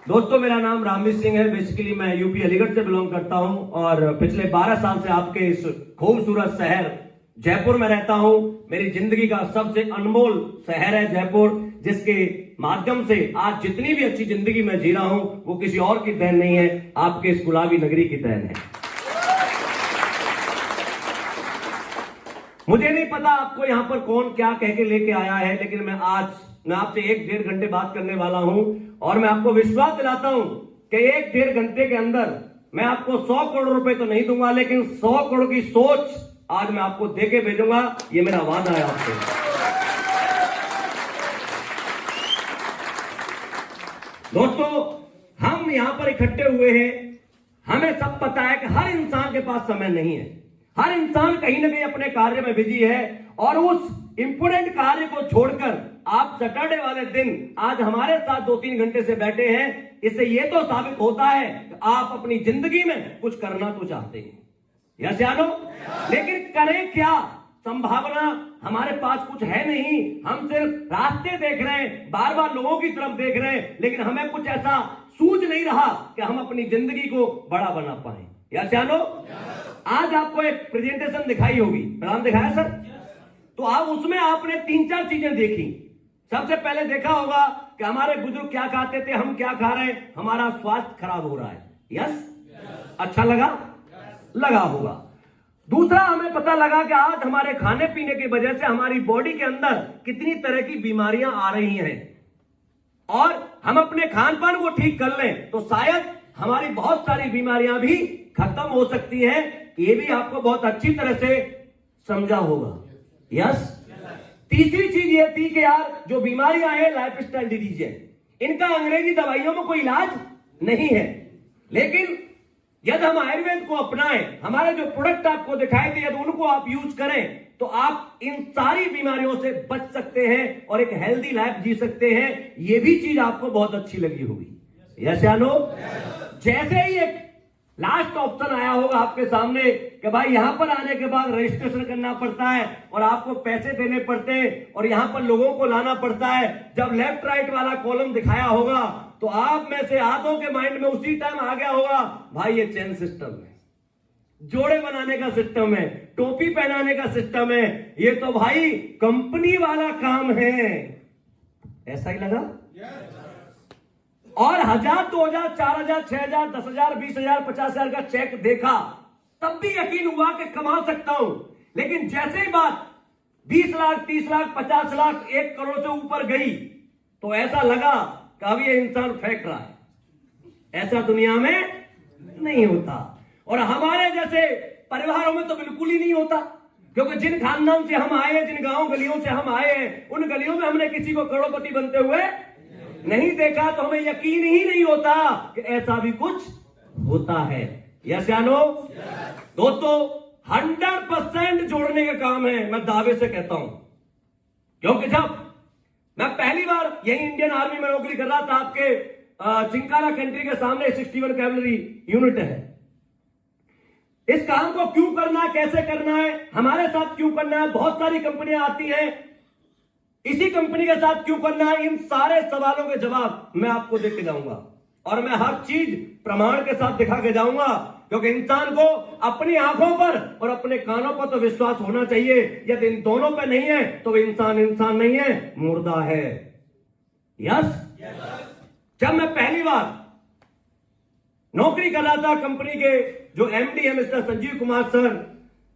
दोस्तों, मेरा नाम रामवीर सिंह है। बेसिकली मैं यूपी अलीगढ़ से बिलोंग करता हूं और पिछले 12 साल से आपके इस खूबसूरत शहर जयपुर में रहता हूं। मेरी जिंदगी का सबसे अनमोल शहर है जयपुर, जिसके माध्यम से आज जितनी भी अच्छी जिंदगी मैं जी रहा हूं वो किसी और की देन नहीं है, आपके इस गुलाबी नगरी की देन है। मुझे नहीं पता आपको यहां पर कौन क्या कह के लेके आया है, लेकिन मैं आपसे 1-1.5 घंटे बात करने वाला हूं और मैं आपको विश्वास दिलाता हूं कि 1-1.5 घंटे के अंदर मैं आपको 100 करोड़ रुपए तो नहीं दूंगा, लेकिन 100 करोड़ की सोच आज मैं आपको देके भेजूंगा। ये मेरा वादा है आपसे। दोस्तों, हम यहां पर इकट्ठे हुए हैं। हमें सब पता है कि हर इंसान के पास समय नहीं है। हर इंसान कहीं ना कहीं अपने कार्य में बिजी है और उस इंपोर्टेंट कार्य को छोड़कर आप सैटरडे वाले दिन आज हमारे साथ 2-3 घंटे से बैठे हैं। इससे यह तो साबित होता है कि आप अपनी जिंदगी में कुछ करना तो चाहते हैं, यस या नो? लेकिन करें क्या? संभावना हमारे पास कुछ है नहीं। हम सिर्फ रास्ते देख रहे हैं, बार बार लोगों की तरफ देख रहे हैं, लेकिन हमें कुछ ऐसा सूझ नहीं रहा कि हम अपनी जिंदगी को बड़ा बना पाए, यस या नो? आज आपको एक प्रेजेंटेशन दिखाई होगी, प्लान दिखाया सर? तो आप उसमें आपने 3-4 चीजें देखी। सबसे पहले देखा होगा कि हमारे बुजुर्ग क्या खाते थे, हम क्या खा रहे हैं, हमारा स्वास्थ्य खराब हो रहा है, यस? अच्छा लगा होगा। दूसरा, हमें पता लगा कि आज हमारे खाने पीने की वजह से हमारी बॉडी के अंदर कितनी तरह की बीमारियां आ रही हैं और हम अपने खान पान को ठीक कर लें तो शायद हमारी बहुत सारी बीमारियां भी खत्म हो सकती हैं। ये भी आपको बहुत अच्छी तरह से समझा होगा, यस? तीसरी चीज ये थी कि यार जो बीमारियां हैं लाइफस्टाइल डिजीज है, इनका अंग्रेजी दवाइयों में कोई इलाज नहीं है। लेकिन यदि हम आयुर्वेद को अपनाएं, हमारे जो प्रोडक्ट आपको दिखाई दे यदि उनको आप यूज करें तो आप इन सारी बीमारियों से बच सकते हैं और एक हेल्दी लाइफ जी सकते हैं। यह भी चीज आपको बहुत अच्छी लगी होगी, यस या नो? जैसे ही एक लास्ट ऑप्शन आया होगा आपके सामने कि भाई यहां पर आने के बाद रजिस्ट्रेशन करना पड़ता है और आपको पैसे देने पड़ते हैं और यहां पर लोगों को लाना पड़ता है। जब लेफ्ट राइट वाला कॉलम दिखाया होगा तो आप में से आधों के माइंड में उसी टाइम आ गया होगा, भाई ये चेन सिस्टम है, जोड़े बनाने का सिस्टम है, टोपी पहनाने का सिस्टम है, ये तो भाई कंपनी वाला काम है। ऐसा ही लगा? और 1,000, 2,000, 4,000, 6,000, 10,000, 20,000, 50,000 का चेक देखा तब भी यकीन हुआ कि कमा सकता हूं। लेकिन जैसे ही बात 20 लाख, 30 लाख, 50 लाख, 1 करोड़ से ऊपर गई तो ऐसा लगा कि अब ये इंसान फेंक रहा है। ऐसा दुनिया में नहीं होता और हमारे जैसे परिवारों में तो बिल्कुल ही नहीं होता, क्योंकि जिन खानदान से हम आए हैं, जिन गांव गलियों से हम आए हैं, उन गलियों में हमने किसी को करोड़पति बनते हुए नहीं देखा, तो हमें यकीन ही नहीं होता कि ऐसा भी कुछ होता है, यस या नो? दोस्तों, 100% जोड़ने का काम है, मैं दावे से कहता हूं। क्योंकि जब मैं पहली बार यही इंडियन आर्मी में नौकरी कर रहा था, आपके चिंकारा कंट्री के सामने 61 कैवलरी यूनिट है। इस काम को क्यों करना है, कैसे करना है, हमारे साथ क्यों करना है, बहुत सारी कंपनियां आती हैं, इसी कंपनी के साथ क्यों करना है, इन सारे सवालों के जवाब मैं आपको देके जाऊंगा और मैं हर चीज प्रमाण के साथ दिखा के जाऊंगा। क्योंकि इंसान को अपनी आंखों पर और अपने कानों पर तो विश्वास होना चाहिए। यदि इन दोनों पे नहीं है तो इंसान नहीं है, मुर्दा है, यस? जब मैं पहली बार नौकरी कर रहा था, कंपनी के जो एमडी है मिस्टर संजीव कुमार सर,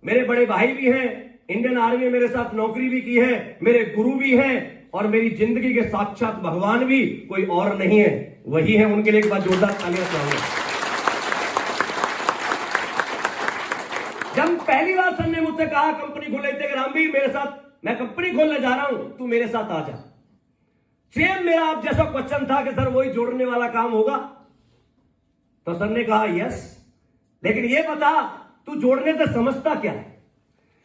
मेरे बड़े भाई भी हैं, इंडियन आर्मी में मेरे साथ नौकरी भी की है, मेरे गुरु भी हैं और मेरी जिंदगी के साक्षात भगवान भी कोई और नहीं है, वही है। उनके लिए एक बार जोरदार तालियां चाहूंगा। जब पहली बार सर ने मुझसे कहा कंपनी खोल लेते, रामवीर मेरे साथ, मैं कंपनी खोलने जा रहा हूं, तू मेरे साथ आ जा। सेम मेरा आप जैसा क्वेश्चन था कि सर वही जोड़ने वाला काम होगा? तो सर ने कहा यस, लेकिन ये बता तू जोड़ने से समझता क्या है?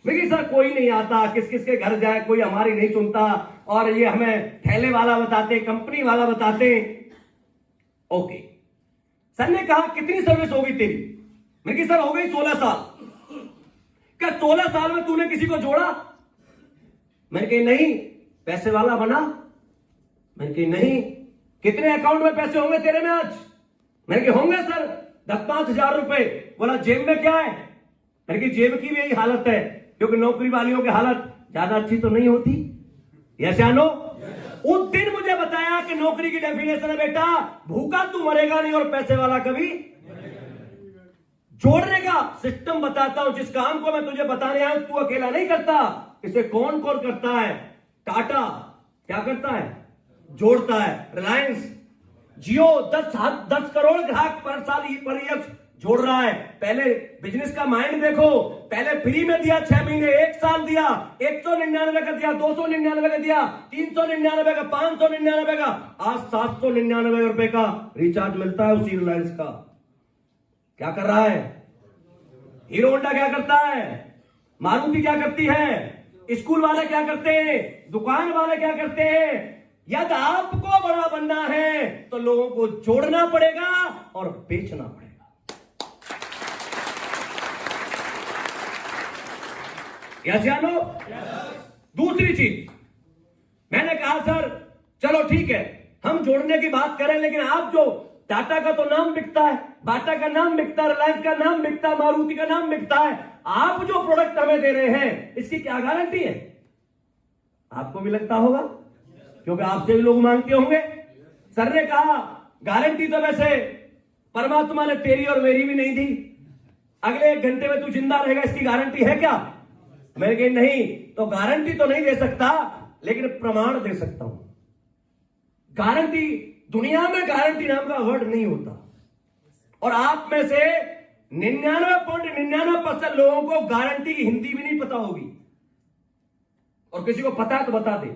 लेकिन सर कोई नहीं आता, किस किस के घर जाए, कोई हमारी नहीं सुनता और ये हमें ठेले वाला बताते, कंपनी वाला बताते। ओके, सर ने कहा कितनी सर्विस होगी तेरी? मैं कि सर हो गई 16 साल। क्या 16 साल में तूने किसी को जोड़ा? मैंने कही नहीं। पैसे वाला बना? मैंने कही नहीं। कितने अकाउंट में पैसे होंगे तेरे में आज? मैंने कहा होंगे सर 10-5 हजार रुपए। बोला जेब में क्या है? मैंने कहा जेब की भी यही हालत है, क्योंकि नौकरी वालियों की हालत ज्यादा अच्छी तो नहीं होती। यस या नो? उस दिन मुझे बताया कि नौकरी की डेफिनेशन है बेटा, भूखा तू मरेगा नहीं और पैसे वाला कभी। जोड़ने का सिस्टम बताता हूं, जिस काम को मैं तुझे बताने आया तू अकेला नहीं करता, इसे कौन कौन करता है? टाटा क्या करता है? जोड़ता है। रिलायंस जियो 10 करोड़ ग्राहक पर साल पर ईयर जोड़ रहा है। पहले बिजनेस का माइंड देखो, पहले फ्री में दिया 6 महीने, 1 साल दिया, 199 का दिया, 299 का दिया, 399 का, 599 का, आज 799 रुपए का रिचार्ज मिलता है उसी रिलायंस का। क्या कर रहा है? हीरो होंडा क्या करता है? मारुति क्या करती है? स्कूल वाले क्या करते हैं? दुकान वाले क्या करते हैं? यदि आपको बड़ा बनना है तो लोगों को जोड़ना पड़ेगा और बेचना पड़ेगा। यस या नो? दूसरी चीज मैंने कहा सर चलो ठीक है हम जोड़ने की बात करें, लेकिन आप जो टाटा का तो नाम बिकता है, बाटा का नाम बिकता है, रिलायंस का नाम बिकता है, मारुति का नाम बिकता है, आप जो प्रोडक्ट हमें दे रहे हैं इसकी क्या गारंटी है? आपको भी लगता होगा, क्योंकि आपसे भी लोग मांगते होंगे। सर ने कहा गारंटी तो वैसे परमात्मा ने तेरी और मेरी भी नहीं दी, अगले 1 घंटे में तू जिंदा रहेगा, इसकी गारंटी है क्या? मैंने कहा नहीं, तो गारंटी तो नहीं दे सकता, लेकिन प्रमाण दे सकता हूं। गारंटी, दुनिया में गारंटी नाम का वर्ड नहीं होता, और आप में से 99.99% लोगों को गारंटी की हिंदी भी नहीं पता होगी, और किसी को पता है तो बता दे।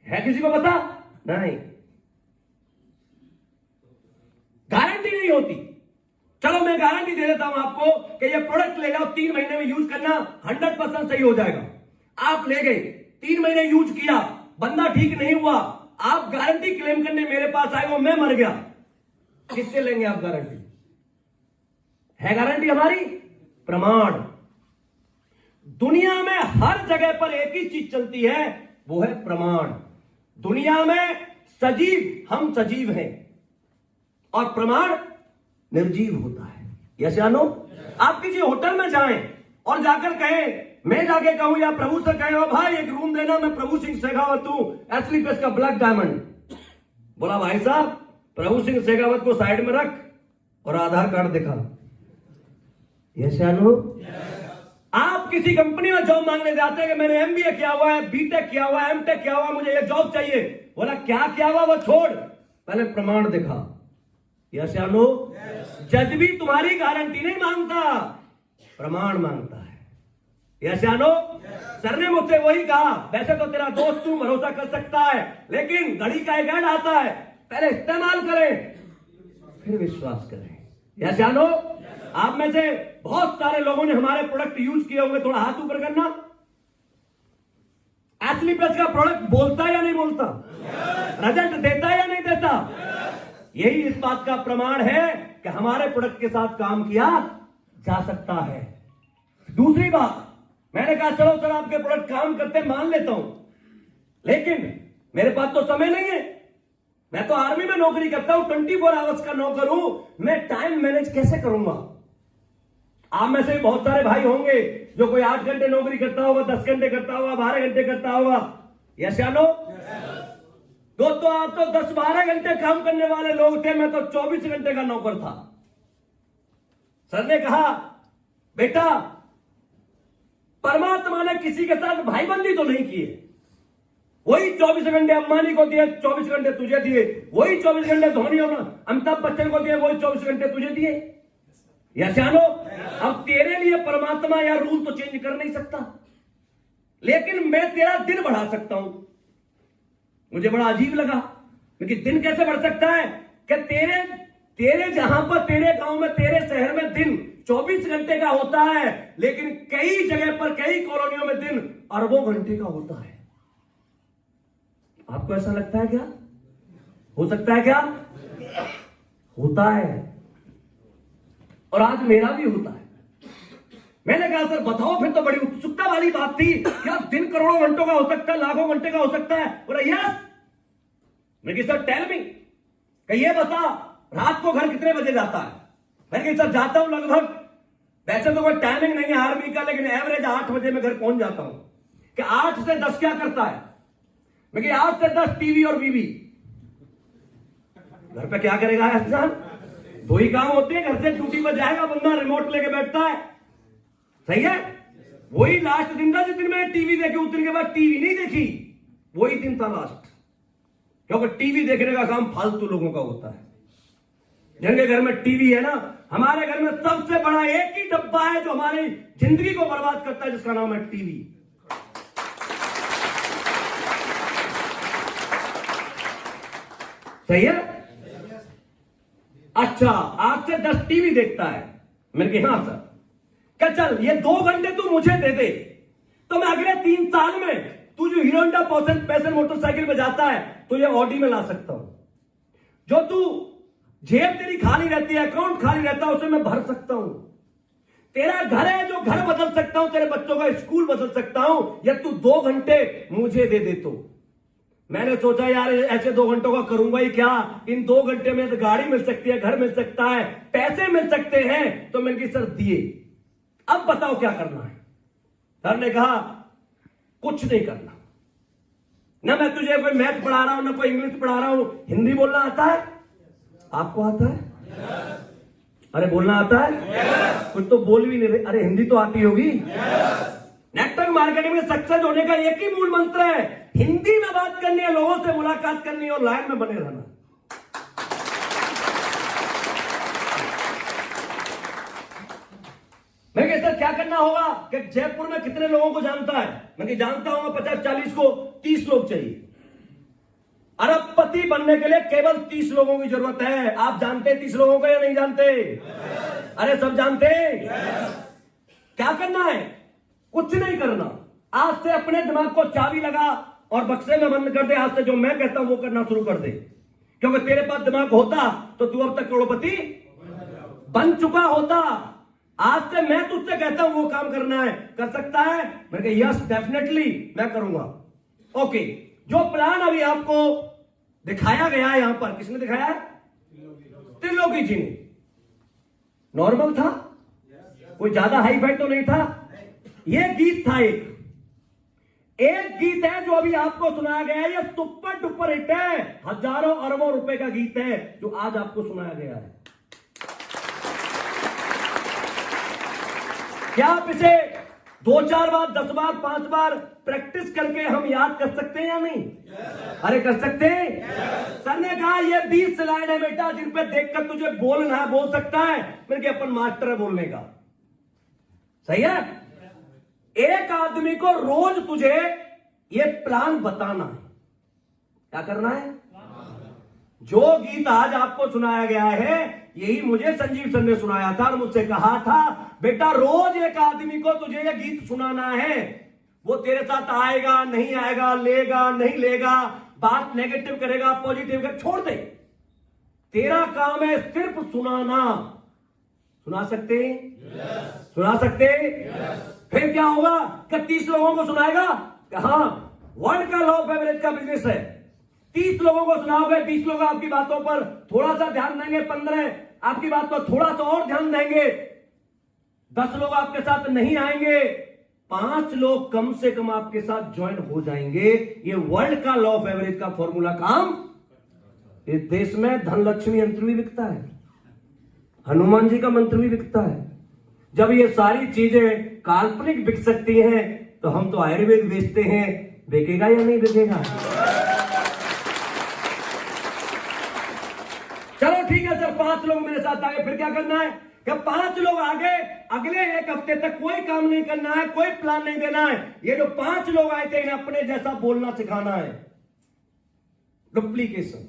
है किसी को पता? नहीं, गारंटी नहीं होती। चलो मैं गारंटी दे देता हूं आपको कि ये प्रोडक्ट ले जाओ, 3 महीने में यूज करना, 100% सही हो जाएगा। आप ले गए, 3 महीने यूज किया, बंदा ठीक नहीं हुआ, आप गारंटी क्लेम करने मेरे पास आए हो, मैं मर गया, किससे लेंगे आप गारंटी? है गारंटी हमारी? प्रमाण। दुनिया में हर जगह पर एक ही चीज चलती है, वो है प्रमाण। दुनिया में सजीव, हम सजीव हैं, और प्रमाण निर्जीव होता है। यस या नो? आप किसी होटल में जाएं और जाकर कहें, मैं जाके कहूं या प्रभु से कहें, ओ भाई एक रूम देना, मैं प्रभु सिंह शेखावत हूं, एसली पेस का ब्लैक डायमंड। बोला भाई साहब प्रभु सिंह शेखावत को साइड में रख और आधार कार्ड दिखा। यस या नो? आप किसी कंपनी में जॉब मांगने जाते हैं कि मैंने एमबीए किया हुआ है, बीटेक किया हुआ है, एमटेक किया हुआ है, मुझे ये जॉब चाहिए। बोला क्या किया हुआ, वो छोड़, पहले प्रमाण दिखा। यस या नो? जज भी तुम्हारी गारंटी नहीं मांगता, प्रमाण मांगता है। यस या नो? सर ने मुझसे वही कहा, वैसे तो तेरा दोस्त तू भरोसा कर सकता है, लेकिन घड़ी का एक ऐड आता है, पहले इस्तेमाल करें फिर विश्वास करें। यस या नो? आप में से बहुत सारे लोगों ने हमारे प्रोडक्ट यूज किए होंगे, थोड़ा हाथ ऊपर करना। एसली पेस का प्रोडक्ट बोलता है या नहीं बोलता? रिजल्ट देता है या नहीं देता? यही इस बात का प्रमाण है कि हमारे प्रोडक्ट के साथ काम किया जा सकता है। दूसरी बात, मैंने कहा चलो सर आपके प्रोडक्ट काम करते मान लेता हूं, लेकिन मेरे पास तो समय नहीं है, मैं तो आर्मी में नौकरी करता हूं, 24 आवर्स का नौकर हूं, मैं टाइम मैनेज कैसे करूंगा? आप में से बहुत सारे भाई होंगे जो कोई 8 घंटे नौकरी करता होगा, 10 घंटे करता होगा, 12 घंटे करता होगा। यस या नो? दोस्तों आप तो 10-12 घंटे काम करने वाले लोग थे, मैं तो 24 घंटे का नौकर था। सर ने कहा बेटा परमात्मा ने किसी के साथ भाईबंदी तो नहीं की है, वही 24 घंटे अंबानी को दिए, 24 घंटे तुझे दिए, वही 24 घंटे धोनी और अमिताभ बच्चन को दिए, वही 24 घंटे तुझे दिए। यस या नो? अब तेरे लिए परमात्मा या रूल तो चेंज कर नहीं सकता, लेकिन मैं तेरा दिन बढ़ा सकता हूं। मुझे बड़ा अजीब लगा, लेकिन दिन कैसे बढ़ सकता है कि तेरे जहां पर, तेरे गांव में, तेरे शहर में दिन 24 घंटे का होता है, लेकिन कई जगह पर, कई कॉलोनियों में दिन अरबों घंटे का होता है। आपको ऐसा लगता है क्या? हो सकता है क्या? होता है, और आज मेरा भी होता है। मैंने कहा सर बताओ, फिर तो बड़ी उत्सुकता वाली बात थी, क्या दिन करोड़ों घंटों का हो सकता है, लाखों घंटे का हो सकता है? बोला यस। मैं कहा सर टेल मी, ये बता रात को घर कितने बजे जाता है? मैं कहा सर जाता हूं लगभग, वैसे तो कोई टाइमिंग नहीं है आर्मी का, लेकिन एवरेज 8 बजे मैं घर पहुंच जाता हूं। कि 8 से 10 क्या करता है? मैं कहा 8 से 10 टीवी और बीवी। घर पे क्या करेगा इंसान? दो ही काम होते हैं, घर से ड्यूटी पर जाएगा बंदा, रिमोट लेके बैठता है, सही है? वही लास्ट दिन था जिस दिन मैंने टीवी देखी, उस दिन के बाद टीवी नहीं देखी, वही दिन था लास्ट। क्योंकि टीवी देखने का काम फालतू लोगों का होता है। जिनके घर में टीवी है ना, हमारे घर में सबसे बड़ा एक ही डब्बा है जो हमारी जिंदगी को बर्बाद करता है, जिसका नाम है टीवी। सही है? अच्छा, 8 से 10 टीवी देखता है। मैंने कहा हाँ सर। क्या चल ये 2 घंटे तू मुझे दे दे, तो मैं अगले 3 साल में तू जो हीरो होंडा पैशन मोटरसाइकिल पे जाता है तो ये ऑडी में ला सकता हूं। जो तू जेब तेरी खाली रहती है, अकाउंट खाली रहता है, उसे मैं भर सकता हूं। तेरा घर है जो घर बदल सकता हूं, तेरे बच्चों का स्कूल बदल सकता हूं, या तू 2 घंटे मुझे दे दे। तो मैंने सोचा यार ऐसे 2 घंटों का करूंगा ही क्या, इन 2 घंटे में तो गाड़ी मिल सकती है, घर मिल सकता है, पैसे मिल सकते हैं। तो मैंने कहा सर दिए, अब बताओ क्या करना है? सर ने कहा कुछ नहीं करना, ना मैं तुझे कोई मैथ पढ़ा रहा हूं, ना कोई इंग्लिश पढ़ा रहा हूं। हिंदी बोलना आता है? आपको आता है? अरे बोलना आता है? कुछ तो बोल भी नहीं रहे। अरे हिंदी तो आती होगी। नेटवर्क मार्केटिंग में सक्सेस होने का एक ही मूल मंत्र है, हिंदी में बात करनी है, लोगों से मुलाकात करनी है और लाइन में बने रहना। मैं कहता क्या करना होगा कि जयपुर में कितने लोगों को जानता है? मैं जानता हूं 50-40 को, 30 लोग चाहिए। अरबपति बनने के लिए केवल 30 लोगों की जरूरत है। आप जानते 30 लोगों को या नहीं जानते? अरे सब जानते। क्या करना है? कुछ नहीं करना। आज से अपने दिमाग को चाबी लगा और बक्से में बंद कर दे। आज से जो मैं कहता हूं वो करना शुरू कर दे, क्योंकि तेरे पास दिमाग होता तो तू अब तक करोड़पति बन चुका होता। आज से मैं तुझसे कहता हूं वो काम करना है, कर सकता है? मैं कहा यस डेफिनेटली मैं करूंगा। ओके, जो प्लान अभी आपको दिखाया गया है यहां पर, किसने दिखाया है? त्रिलोकी जी ने। नॉर्मल था, कोई ज्यादा हाई फाई तो नहीं था। यह गीत था, एक गीत है जो अभी आपको सुनाया गया है। यह सुपर डुपर हिट है, हजारों अरबों रुपए का गीत है जो आज आपको सुनाया गया है। क्या आप इसे 2-4 बार, 10 बार, 5 बार प्रैक्टिस करके हम याद कर सकते हैं या नहीं? अरे कर सकते हैं। सर ने कहा ये 20 स्लाइड है बेटा, जिन पे देखकर तुझे बोलना है, बोल सकता है। मेरे के अपन मास्टर है बोलने का, सही है? एक आदमी को रोज तुझे ये प्लान बताना है। क्या करना है? जो गीत आज आपको सुनाया गया है, यही मुझे संजीव सर ने सुनाया था और मुझसे कहा था बेटा रोज एक आदमी को तुझे ये गीत सुनाना है। वो तेरे साथ आएगा नहीं आएगा, लेगा नहीं लेगा, बात नेगेटिव करेगा पॉजिटिव कर, छोड़ दे। तेरा काम है सिर्फ सुनाना। सुना सकते? सुना सकते? फिर क्या होगा कि 30 लोगों को सुनाएगा? हाँ, वर्ल्ड का लॉ ऑफ एवरेज का बिजनेस है। 30 लोगों को सुनाओगे, 20 लोग आपकी बातों पर थोड़ा सा ध्यान देंगे, 15 आपकी बात पर थोड़ा सा और ध्यान देंगे, 10 लोग आपके साथ नहीं आएंगे, 5 लोग कम से कम आपके साथ ज्वाइन हो जाएंगे। ये वर्ल्ड का लॉ ऑफ एवरेज का फॉर्मूला काम इस देश में धनलक्ष्मी यंत्र भी बिकता है, हनुमान जी का मंत्र भी बिकता है। जब ये सारी चीजें काल्पनिक बिक सकती हैं तो हम तो आयुर्वेद बेचते हैं, बिकेगा या नहीं बिकेगा? चलो ठीक है सर, 5 लोग मेरे साथ आए, फिर क्या करना है? कि 5 लोग आगे, अगले 1 हफ्ते तक कोई काम नहीं करना है, कोई प्लान नहीं देना है। ये जो 5 लोग आए थे इन्हें अपने जैसा बोलना सिखाना है। डुप्लीकेशन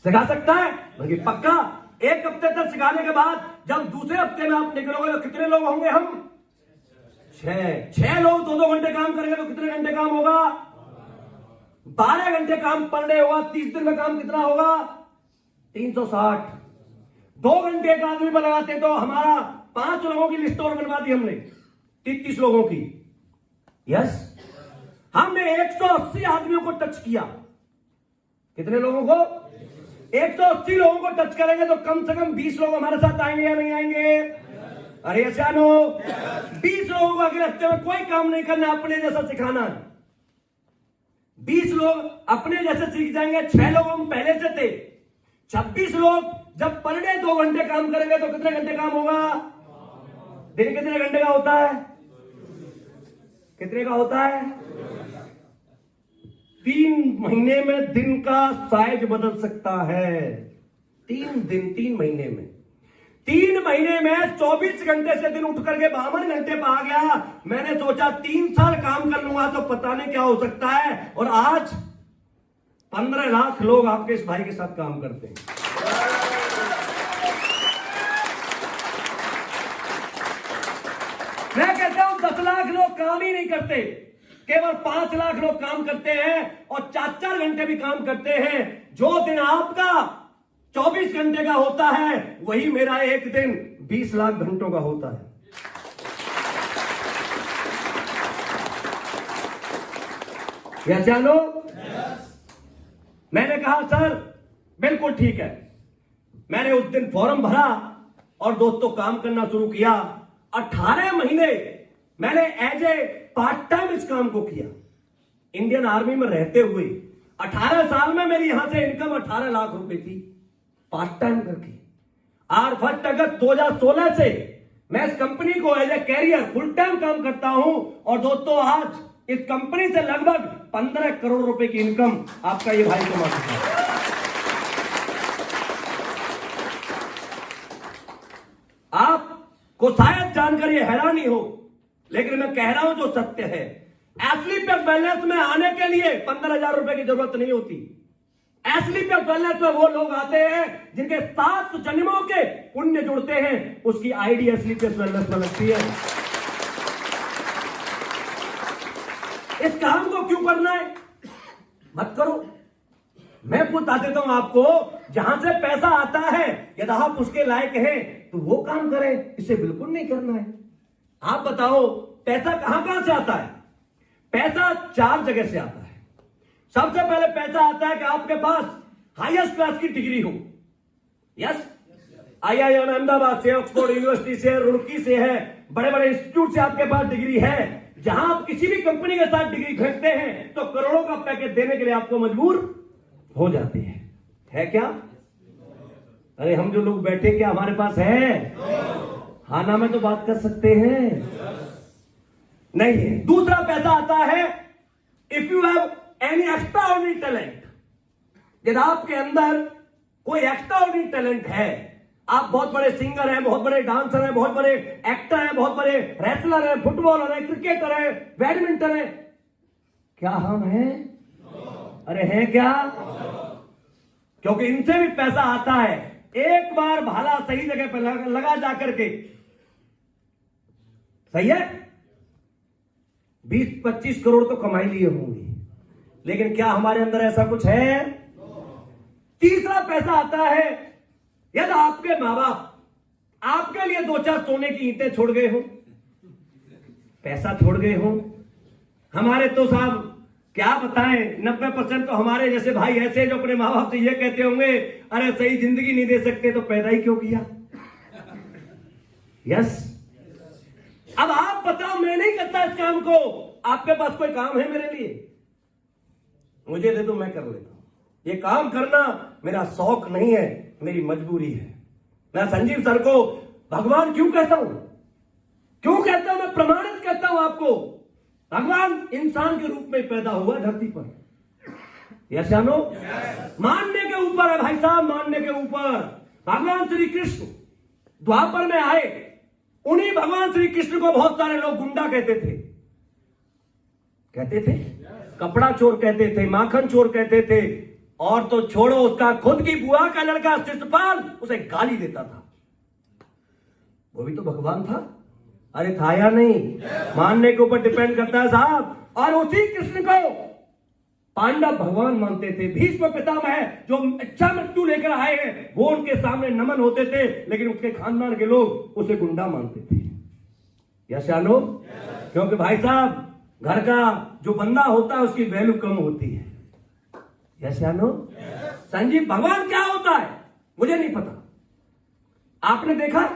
सिखा सकता है? बल्कि पक्का 1 हफ्ते तक सिखाने के बाद जब दूसरे हफ्ते में आप निकलोगे तो कितने लोग होंगे? हम 6 लोग 2-2 घंटे काम करेंगे तो कितने घंटे काम होगा? 12 घंटे काम पर डे होगा। 30 दिन में काम कितना होगा? 360। 2 घंटे एक आदमी पर लगाते तो हमारा 5 लोगों की लिस्ट और बनवा दी हमने, 33 लोगों की। यस, हमने 180 आदमियों को टच किया। कितने लोगों को? 180 लोगों को टच करेंगे तो कम से कम 20 लोग हमारे साथ आएंगे या नहीं आएंगे? अरे अचानो 20 लोगों को अगले हफ्ते में कोई काम नहीं करना, अपने जैसा सिखाना है। 20 लोग अपने जैसे सीख जाएंगे। 6 लोग हम पहले से थे। 26 लोग जब पर डे 2 घंटे काम करेंगे तो कितने घंटे काम होगा? दिन कितने घंटे का होता है? कितने का होता है? 3 महीने में दिन का साइज बदल सकता है। 3 महीने में 3 महीने में 24 घंटे से दिन उठ करके 52 घंटे पर आ गया। मैंने सोचा 3 साल काम कर लूंगा तो पता नहीं क्या हो सकता है। और आज 15 लाख लोग आपके इस भाई के साथ काम करते हैं। मैं कहता हूं 10 लाख लोग काम ही नहीं करते, केवल 5 लाख लोग काम करते हैं और 4-4 घंटे भी काम करते हैं। जो दिन आपका 24 घंटे का होता है वही मेरा एक दिन 20 लाख घंटों का होता है। क्या जानो? मैंने कहा सर बिल्कुल ठीक है। मैंने उस दिन फॉर्म भरा और दोस्तों काम करना शुरू किया। 18 महीने मैंने एज ए पार्ट टाइम इस काम को किया। इंडियन आर्मी में रहते हुए 18 साल में मेरी यहां से इनकम 18 लाख रुपए थी, पार्ट टाइम करके। और 1 अगस्त 2016 से मैं इस कंपनी को as a career full time काम करता हूं। और दोस्तों आज इस कंपनी से लगभग 15 करोड़ रुपए की इनकम आपका ये भाई कमा चुका है। आपको शायद जानकर ये हैरानी हो, लेकिन मैं कह रहा हूं जो सत्य है। एस्लीपियस वेलनेस में आने के लिए 15,000 रुपए की जरूरत नहीं होती। एस्लीपियस वेलनेस में वो लोग आते हैं जिनके 7 जन्मों के पुण्य जुड़ते हैं, उसकी आईडी एस्लीपियस वेलनेस में लगती है। इस काम को क्यों करना है? मत करो। मैं बता देता हूं आपको, जहां से पैसा आता है यदि आप उसके लायक हैं तो वो काम करें, इसे बिल्कुल नहीं करना है। आप बताओ पैसा कहां से आता है? पैसा 4 जगह से आता है। सबसे पहले पैसा आता है कि आपके पास हाईएस्ट क्लास की डिग्री हो। यस, IIM अहमदाबाद से, ऑक्सफोर्ड यूनिवर्सिटी से, रुड़की से है, बड़े बड़े इंस्टीट्यूट से आपके पास डिग्री है। जहां आप किसी भी कंपनी के साथ डिग्री खरीदते हैं तो करोड़ों का पैकेज देने के लिए आपको मजबूर हो जाते हैं। है क्या? अरे हम जो लोग बैठे क्या हमारे पास है? हाँ ना में तो बात कर सकते हैं। नहीं है। दूसरा पैसा आता है if you have any extraordinary talent. यदि आपके अंदर कोई एक्स्ट्राऑर्डिनरी टैलेंट है, आप बहुत बड़े सिंगर हैं, बहुत बड़े डांसर हैं, बहुत बड़े एक्टर हैं, बहुत बड़े रेसलर हैं, फुटबॉलर हैं, क्रिकेटर हैं, बैडमिंटन है, क्या हम हैं? अरे हैं क्या? क्योंकि इनसे भी पैसा आता है। एक बार भाला सही जगह पर लगा जाकर के, सही है, 20-25 करोड़ तो कमाई लिए होंगे, लेकिन क्या हमारे अंदर ऐसा कुछ है? तीसरा पैसा आता है यदि आपके मां बाप आपके लिए 2-4 सोने की ईंटें छोड़ गए हो, पैसा छोड़ गए हो। हमारे तो साहब क्या बताएं, 90% तो हमारे जैसे भाई ऐसे जो अपने मां बाप से ये कहते होंगे, अरे सही जिंदगी नहीं दे सकते तो पैदा ही क्यों किया? यस। अब आप बताओ, मैं नहीं करता इस काम को, आपके पास कोई काम है मेरे लिए? मुझे दे दो, मैं कर लेता हूं। ये काम करना मेरा शौक नहीं है, मेरी मजबूरी है। मैं संजीव सर को भगवान क्यों कहता हूं? क्यों कहता हूं? मैं प्रमाणित कहता हूं आपको, भगवान इंसान के रूप में पैदा हुआ धरती पर। यस या नो? मानने के ऊपर है भाई साहब, मानने के ऊपर। भगवान श्री कृष्ण द्वापर में आए, उन्हीं भगवान श्री कृष्ण को बहुत सारे लोग गुंडा कहते थे, कपड़ा चोर कहते थे, माखन चोर कहते थे, और तो छोड़ो उसका खुद की बुआ का लड़का शिशुपाल उसे गाली देता था। वो भी तो भगवान था। अरे था या नहीं? मानने के ऊपर डिपेंड करता है साहब। और उसी कृष्ण को पांडव भगवान मानते थे। भीष्म पितामह जो अच्छा मृत्यु लेकर आए हैं वो उनके सामने नमन होते थे, लेकिन उसके खानदान के लोग उसे गुंडा मानते थे। यस या नो? क्योंकि भाई साहब घर का जो बंदा होता है उसकी वैल्यू कम होती है। यस या नो? संजीव भगवान क्या होता है मुझे नहीं पता, आपने देखा?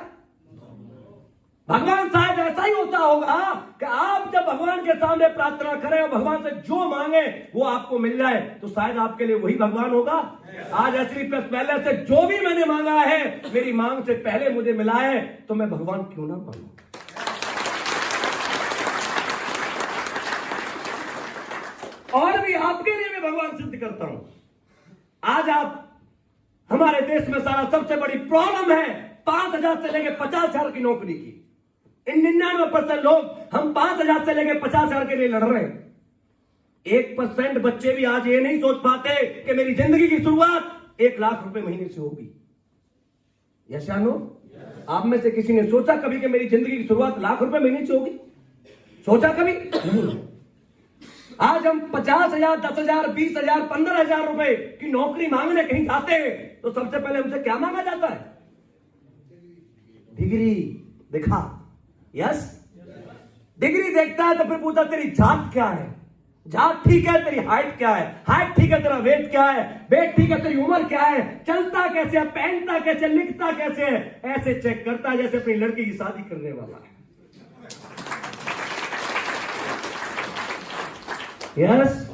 भगवान शायद ऐसा ही होता होगा कि आप जब भगवान के सामने प्रार्थना करें और भगवान से जो मांगे वो आपको मिल जाए, तो शायद आपके लिए वही भगवान होगा। आज एचडी प्लस पहले से जो भी मैंने मांगा है मेरी मांग से पहले मुझे मिला है, तो मैं भगवान क्यों ना मांगू। और भी आपके लिए मैं भगवान सिद्ध करता हूं। आज आप हमारे देश में सारा सबसे बड़ी प्रॉब्लम है 5,000 से लेकर 50,000 की नौकरी की। इन 99% लोग हम 5,000 से लेकर 50,000 के लिए लड़ रहे हैं। 1% बच्चे भी आज ये नहीं सोच पाते कि मेरी जिंदगी की शुरुआत 1 लाख रुपए महीने से होगी। यस या नो? आप में से किसी ने सोचा कभी कि मेरी जिंदगी की शुरुआत लाख रुपए महीने से होगी? सोचा कभी? आज हम 50,000, 10,000, 20,000, 15,000 रुपए की नौकरी मांगने कहीं जाते हैं तो सबसे पहले हमसे क्या मांगा जाता है? डिग्री दिखा। यस? डिग्री देखता है तो फिर पूछता तेरी जात क्या है? जात ठीक है, तेरी हाइट क्या है? हाइट ठीक है, तेरा वेट क्या है? वेट ठीक है, तेरी उम्र क्या है? चलता कैसे है? पहनता कैसे? लिखता कैसे है? ऐसे चेक करता है जैसे अपनी लड़की की शादी करने वाला है। यस?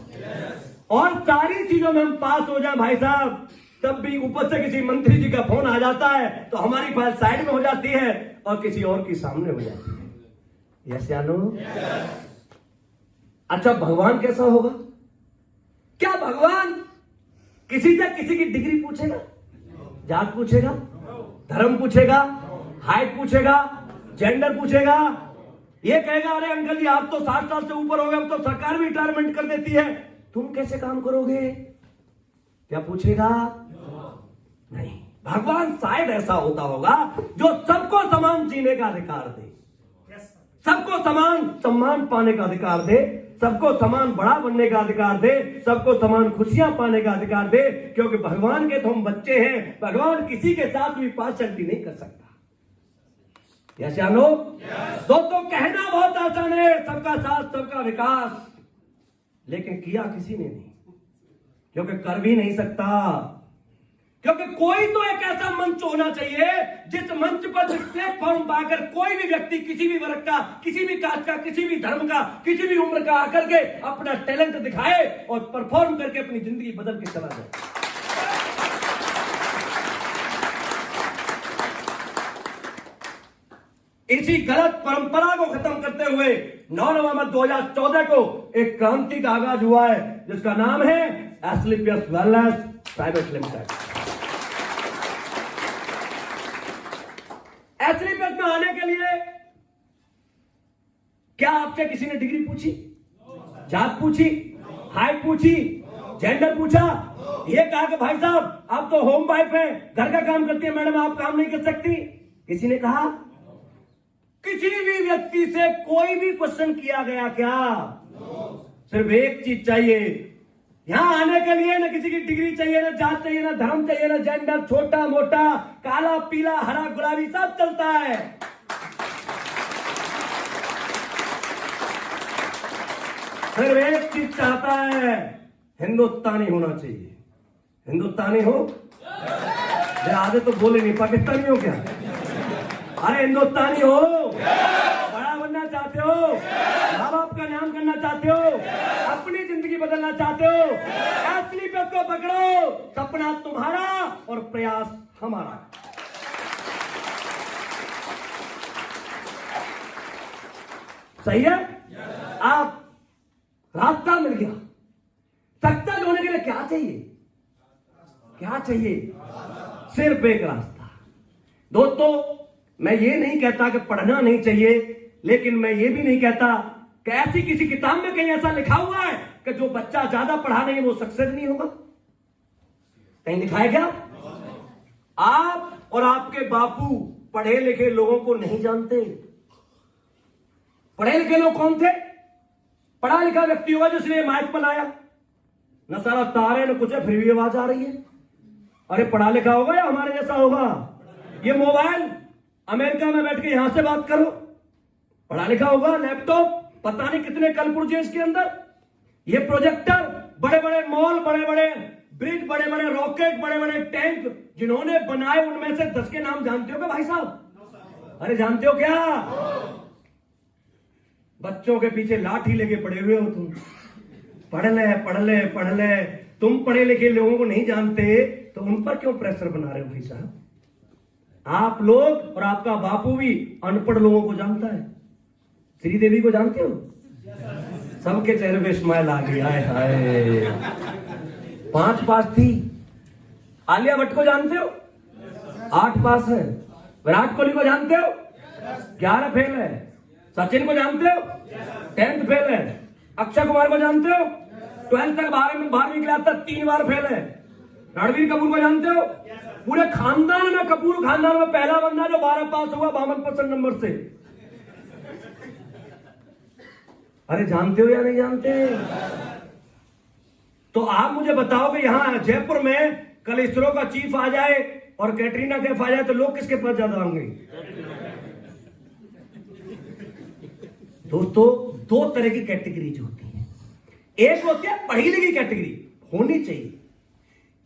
और सारी चीजों में हम पास हो जाए भाई साहब, तब भी ऊपर से किसी मंत्री जी का फोन आ जाता है तो हमारी फाइल साइड में हो जाती है और किसी और की सामने हो जाती है। यस या नो? अच्छा भगवान कैसा होगा? क्या भगवान किसी से किसी की डिग्री पूछेगा? जात पूछेगा? धर्म पूछेगा? हाइट पूछेगा? जेंडर पूछेगा? ये कहेगा अरे अंकल जी आप तो 60 साल से ऊपर हो गए, अब तो सरकार भी रिटायरमेंट कर देती है, तुम कैसे काम करोगे? क्या पूछेगा? नहीं। भगवान शायद ऐसा होता होगा जो सबको समान जीने का अधिकार दे, सबको समान सम्मान पाने का अधिकार दे, सबको समान बड़ा बनने का अधिकार दे, सबको समान खुशियां पाने का अधिकार दे। क्योंकि भगवान के तो हम बच्चे हैं, भगवान किसी के साथ भी पार्शियलिटी नहीं कर सकता। यस या नो? दोस्तों कहना बहुत आसान है सबका साथ सबका विकास, लेकिन किया किसी ने नहीं, क्योंकि कर भी नहीं सकता। क्योंकि कोई तो एक ऐसा मंच होना चाहिए जिस मंच पर प्लेटफॉर्म पाकर कोई भी व्यक्ति किसी भी वर्ग का, किसी भी कास्ट का, किसी भी धर्म का, किसी भी उम्र का आकर के अपना टैलेंट दिखाए और परफॉर्म करके अपनी जिंदगी बदल के चला जाए। इसी गलत परंपरा को खत्म करते हुए 9 नवंबर 2014 को एक क्रांति का आगाज हुआ है जिसका नाम है Asclepius wellness private limited. Asclepius में आने के लिए क्या आपसे किसी ने डिग्री पूछी? जात पूछी? हाइट पूछी? जेंडर पूछा? ये कहा कि भाई साहब आप तो होम वाइफ हैं, घर का काम करती है, मैडम आप काम नहीं कर सकती? किसी ने कहा? किसी भी व्यक्ति से कोई भी क्वेश्चन किया गया क्या? सिर्फ एक चीज चाहिए, यहां आने के लिए ना किसी की डिग्री चाहिए, ना जात चाहिए, ना धर्म चाहिए, ना जेंडर, छोटा मोटा, काला पीला हरा गुलाबी सब चलता है। सिर्फ एक चीज चाहता है, हिंदुस्तानी होना चाहिए। हिंदुस्तानी हो? आधे तो बोले नहीं, पाकिस्तानी हो क्या? अरे हिंदुस्तानी हो, बड़ा बनना चाहते हो, माँ बाप का नाम करना चाहते हो, अपनी जिंदगी बदलना चाहते हो, एस्क्लेपियस को पकड़ो। सपना तुम्हारा और प्रयास हमारा। सही है? आप रास्ता मिल गया। सक्सेस होने के लिए क्या चाहिए? क्या चाहिए? सिर्फ एक रास्ता। दोस्तों मैं ये नहीं कहता कि पढ़ना नहीं चाहिए, लेकिन मैं ये भी नहीं कहता कि ऐसी किसी किताब में कहीं ऐसा लिखा हुआ है कि जो बच्चा ज्यादा पढ़ा नहीं वो सक्सेस नहीं होगा। कहीं लिखा है क्या? आप और आपके बापू पढ़े लिखे लोगों को नहीं जानते। पढ़े लिखे लोग कौन थे? पढ़ा लिखा व्यक्ति होगा जिसने माइक बनाया, न सारा तार है न कुछ है, फिर भी आवाज आ रही है। अरे पढ़ा लिखा होगा या हमारे जैसा होगा? ये मोबाइल अमेरिका में बैठ के यहां से बात करो, पढ़ा लिखा होगा। लैपटॉप पता नहीं कितने कल पुर्जे इसके अंदर। ये प्रोजेक्टर, बड़े बड़े मॉल, बड़े बड़े ब्रिज, बड़े बड़े रॉकेट, बड़े बड़े टैंक जिन्होंने बनाए उनमें से 10 के नाम जानते हो क्या भाई साहब? अरे जानते हो क्या? बच्चों के पीछे लाठी लेके पड़े हुए हो तुम। पढ़ ले पढ़ ले पढ़ ले। तुम पढ़े लिखे लोगों को नहीं जानते तो उन पर क्यों प्रेशर बना रहे हो भाई साहब? आप लोग और आपका बापू भी अनपढ़ लोगों को जानता है। श्रीदेवी को जानते हो? सबके चेहरे पे स्माइल आ गई। हाय हाय, 5 पास थी। आलिया भट्ट को जानते हो? 8 पास है। विराट कोहली को जानते हो? 11 फेल है। सचिन को जानते हो? 10th फेल है। अक्षय कुमार को जानते हो? 12th तक 12वीं क्लास तक 3 बार फेल है। रणबीर कपूर को जानते हो? पूरे खानदान में, कपूर खानदान में पहला बंदा जो 12 पास हुआ 52% नंबर से। अरे जानते हो या नहीं जानते? तो आप मुझे बताओ कि यहां जयपुर में कल इसरो का चीफ आ जाए और कैटरीना कैफ आ जाए तो लोग किसके पास ज्यादा होंगे? दोस्तों, 2 तरह की कैटेगरीज होती हैं। एक होती है पढ़ी लिखी कैटेगरी, होनी चाहिए।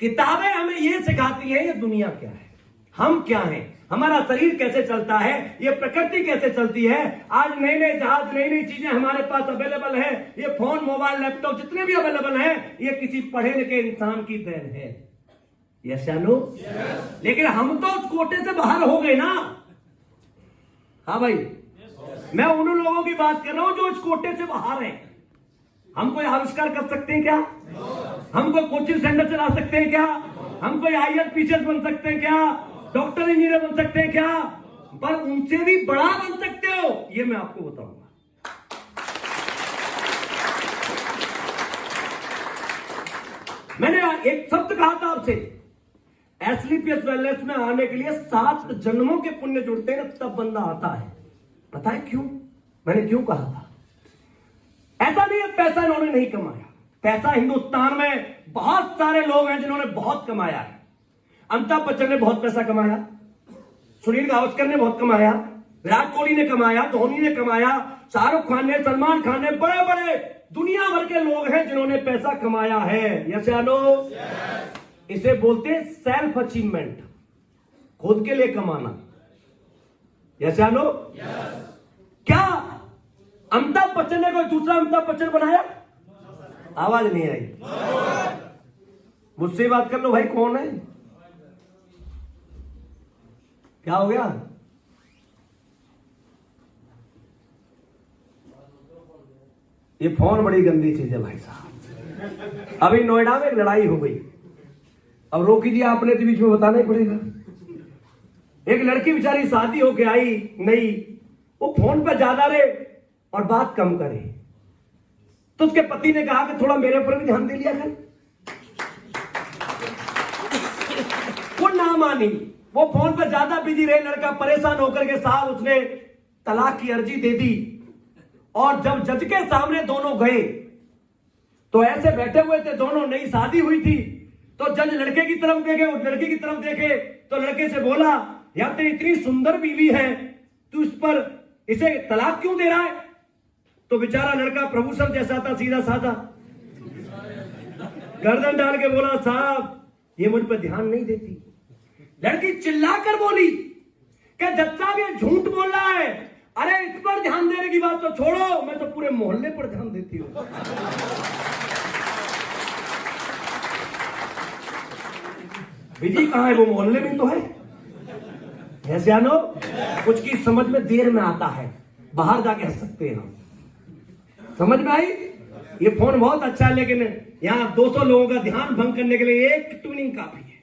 किताबें हमें यह सिखाती हैं ये दुनिया क्या है, हम क्या हैं, हमारा शरीर कैसे चलता है, ये प्रकृति कैसे चलती है। आज नए नए जहाज, नई नई चीजें हमारे पास अवेलेबल है। ये फोन, मोबाइल, लैपटॉप जितने भी अवेलेबल है, ये किसी पढ़े लिखे इंसान की देन है। यस या नो? लेकिन हम तो उस कोटे से बाहर हो गए ना। हाँ भाई, मैं उन लोगों की बात कर रहा हूं जो इस कोटे से बाहर हैं। हम कोई आविष्कार कर सकते हैं क्या? हम कोई कोचिंग सेंटर चला सकते हैं क्या? हम कोई IAS PCS बन सकते हैं क्या? डॉक्टर इंजीनियर बन सकते हैं क्या? पर उनसे भी बड़ा बन सकते हो, ये मैं आपको बताऊंगा। मैंने एक शब्द कहा था आपसे, एसलीपीएस वेलनेस में आने के लिए 7 जन्मों के पुण्य जुड़ते हैं, तब बंदा आता है। पता है क्यों? मैंने क्यों कहा था? ऐसा नहीं है पैसा इन्होंने नहीं कमाया। पैसा हिंदुस्तान में बहुत सारे लोग हैं जिन्होंने बहुत कमाया है। अमिताभ बच्चन ने बहुत पैसा कमाया, सुनील गावस्कर ने बहुत कमाया, विराट कोहली ने कमाया, धोनी ने कमाया, शाहरुख खान ने, सलमान खान ने, बड़े बड़े दुनिया भर के लोग हैं जिन्होंने पैसा कमाया है। यस या नो? इसे बोलते हैं सेल्फ अचीवमेंट, खुद के लिए कमाना। यस या नो? क्या अमिताभ बच्चन ने कोई दूसरा अमिताभ बच्चन बनाया? आवाज नहीं आई। मुझसे बात कर लो भाई, कौन है? क्या हो गया? ये फोन बड़ी गंदी चीज है भाई साहब। अभी नोएडा में एक लड़ाई हो गई, अब रोकी दिया आपने तो बीच में बताना ही पड़ेगा। एक लड़की बेचारी शादी होके आई नई, वो फोन पर ज्यादा रहे और बात कम करे, तो उसके पति ने कहा कि थोड़ा मेरे ऊपर भी ध्यान दे लिया कर। वो ना मानी, वो फोन पर ज्यादा बिजी रहे। लड़का परेशान होकर के साहब उसने तलाक की अर्जी दे दी। और जब जज के सामने दोनों गए तो ऐसे बैठे हुए थे दोनों, नई शादी हुई थी। तो जज लड़के की तरफ देखे, उस लड़की की तरफ देखे तो लड़के से बोला, यार तेरी इतनी सुंदर बीवी है, तू इस पर इसे तलाक क्यों दे रहा है? तो बेचारा लड़का प्रभु सर जैसा था, सीधा साधा, गर्दन डाल के बोला, साहब ये मुझ पर ध्यान नहीं देती। लड़की चिल्लाकर बोली कि जज साहब ये झूठ बोल रहा है। अरे इस पर ध्यान देने की बात तो छोड़ो, मैं तो पूरे मोहल्ले पर ध्यान देती हूं। बिजी कहां है? वो मोहल्ले में तो है। ऐसे जानो, कुछ की समझ में देर में आता है, बाहर जाके हंस सकते हैं हम। समझ में आई? ये फोन बहुत अच्छा है, लेकिन यहां 200 लोगों का ध्यान भंग करने के लिए एक ट्यूनिंग काफी है।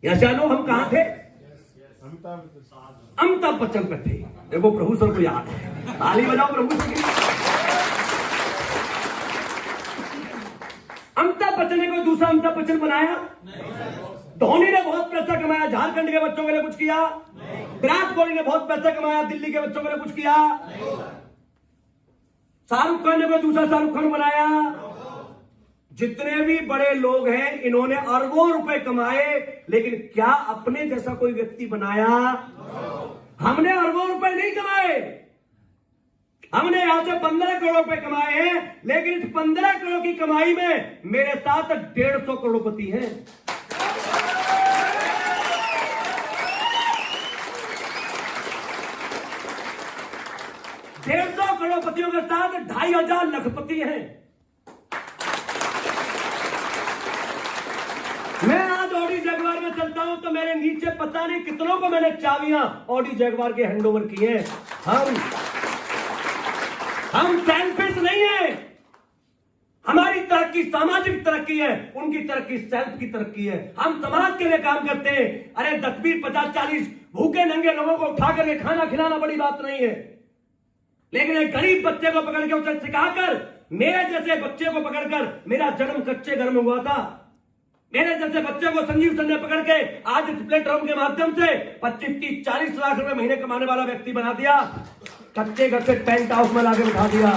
या जानो हम कहां थे? अमिताभ बच्चन पे थे। देखो प्रभु सर को याद है, ताली बजाओ प्रभु सर की। अमिताभ बच्चन ने कोई दूसरा अमिताभ बच्चन बनाया? धोनी ने बहुत पैसा कमाया, झारखंड के बच्चों के लिए कुछ किया? विराट कोहली ने बहुत पैसा कमाया, दिल्ली के बच्चों के लिए कुछ किया? शाहरुख खान ने कोई दूसरा शाहरुख खान बनाया? जितने भी बड़े लोग हैं इन्होंने अरबों रुपए कमाए, लेकिन क्या अपने जैसा कोई व्यक्ति बनाया? हमने अरबों रुपए नहीं कमाए। हमने यहां से 15 करोड़ रुपए कमाए हैं, लेकिन इस 15 करोड़ की कमाई में मेरे साथ 150 करोड़पति हैं। 150 करोड़पतियों के साथ 2500 लखपति हैं। मैं आज ऑडी जगुआर में चलता हूं तो मेरे नीचे पता नहीं कितनों को मैंने चाबियां ऑडी जगुआर के हैंडओवर की हैं। हम सेल्फिश नहीं है। हमारी तरक्की सामाजिक तरक्की है, उनकी तरक्की सेल्फ की तरक्की है। हम समाज के लिए काम करते हैं। अरे 10, 20, 50, 40 भूखे नंगे लोगों को उठा करके खाना खिलाना बड़ी बात नहीं है, लेकिन एक गरीब बच्चे को पकड़ के उसे सिखाकर, मेरे जैसे बच्चे को पकड़कर, मेरा जन्म कच्चे घर में हुआ था, मेरे जैसे बच्चे को संजीव सर ने पकड़ के आज प्लेटफॉर्म के माध्यम से 25, 30, 40 लाख रुपए महीने कमाने वाला व्यक्ति बना दिया। कच्चे घर से टेंट हाउस में लाके बिठा दिया।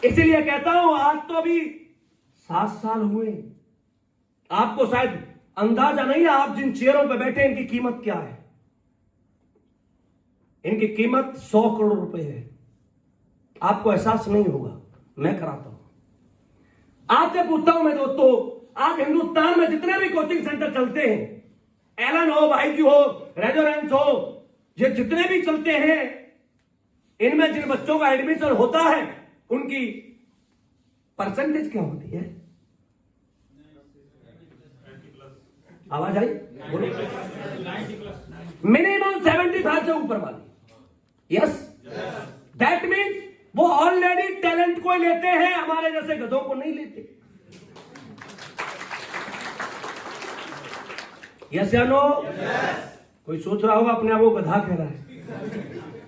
इसीलिए कहता हूं आज तो अभी 7 साल हुए। आपको शायद अंदाजा नहीं है, आप जिन चेयरों पर बैठे इनकी कीमत क्या है। इनकी कीमत 100 करोड़ रुपए है। आपको एहसास नहीं होगा, मैं कराता हूं। आपसे पूछता हूं मैं दोस्तों, आज हिंदुस्तान में जितने भी कोचिंग सेंटर चलते हैं, एलन हो, बाईक्यू हो, रेजोरेंस हो, ये जितने भी चलते हैं, इनमें जिन बच्चों का एडमिशन होता है उनकी परसेंटेज क्या होती है? आवाज आई? मिनिमम 75 से ऊपर वाली। यस, दैट मीन्स वो ऑलरेडी टैलेंट को लेते हैं, हमारे जैसे गधों को नहीं लेते। यस या नो? कोई सोच रहा होगा अपने आप को गधा कह रहा है।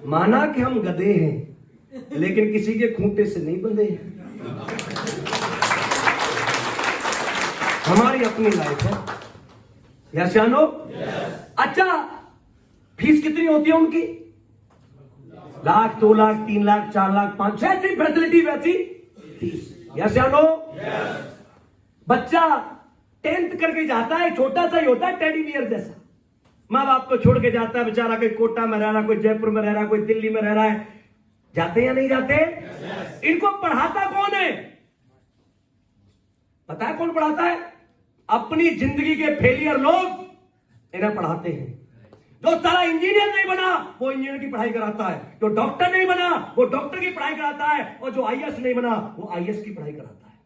माना कि हम गधे हैं, लेकिन किसी के खूंटे से नहीं बंधे हैं। हमारी अपनी लाइफ है। यस या नो? अच्छा, फीस कितनी होती है उनकी? 1 लाख, 2 लाख, 3 लाख, 4 लाख, 5, जैसी फैसिलिटी वैसी फीस। यस या नो? बच्चा 10th करके जाता है, छोटा सा ही होता है, टेडी बियर जैसा। माँ बाप को छोड़ के जाता है बेचारा, कोई कोटा में रह रहा, कोई जयपुर में रह रहा, कोई दिल्ली में रह रहा है। जाते या नहीं जाते? इनको पढ़ाता कौन है? पता है कौन पढ़ाता है? अपनी जिंदगी के फेलियर लोग इन्हें पढ़ाते हैं। जो सारा इंजीनियर नहीं बना वो इंजीनियर की पढ़ाई कराता है, जो डॉक्टर नहीं बना वो डॉक्टर की पढ़ाई कराता है, और जो आईएएस नहीं बना वो आईएएस की पढ़ाई कराता है।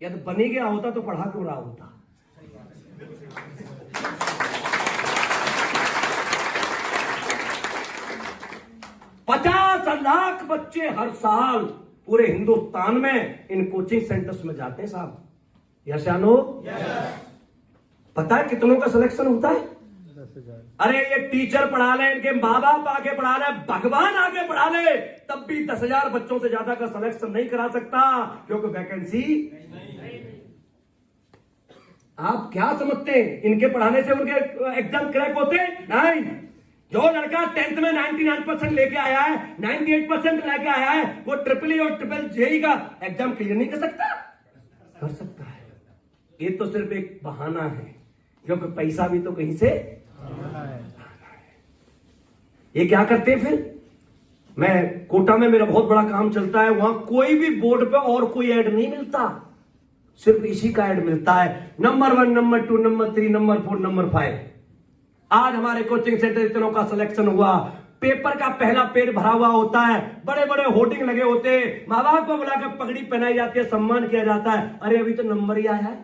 यदि बन ही गया होता तो पढ़ा क्यों रहा होता? $50 लाख बच्चे हर साल पूरे हिंदुस्तान में इन कोचिंग सेंटर्स में जाते हैं साहब। यस या नो? पता है कितनों का सिलेक्शन होता है? 10,000। अरे ये टीचर पढ़ा ले, इनके माँ बाप आके पढ़ा ले, भगवान आके पढ़ा ले, तब भी 10,000 बच्चों से ज्यादा का सिलेक्शन नहीं करा सकता, क्योंकि वैकेंसी नहीं। आप क्या समझते हैं इनके पढ़ाने से उनके एग्जाम क्रैक होते? नहीं। जो लड़का 10th में 99% लेके आया है, 98% लेके आया है, वो ट्रिपल और ट्रिपल जेई का एग्जाम क्लियर नहीं कर सकता? कर सकता है। ये तो सिर्फ एक बहाना है, क्योंकि पैसा भी तो कहीं से। ये क्या करते हैं फिर? मैं कोटा में मेरा बहुत बड़ा काम चलता है, वहां कोई भी बोर्ड पे और कोई ऐड नहीं मिलता, सिर्फ इसी का ऐड मिलता है। Number 1, number 2, number 3, number 4, number 5। आज हमारे कोचिंग सेंटर इतनों का सिलेक्शन हुआ, पेपर का पहला पेज भरा हुआ होता है, बड़े बड़े होर्डिंग लगे होते हैं, माँ बाप को बुलाकर पगड़ी पहनाई जाती है, सम्मान किया जाता है। अरे अभी तो नंबर ही आया है,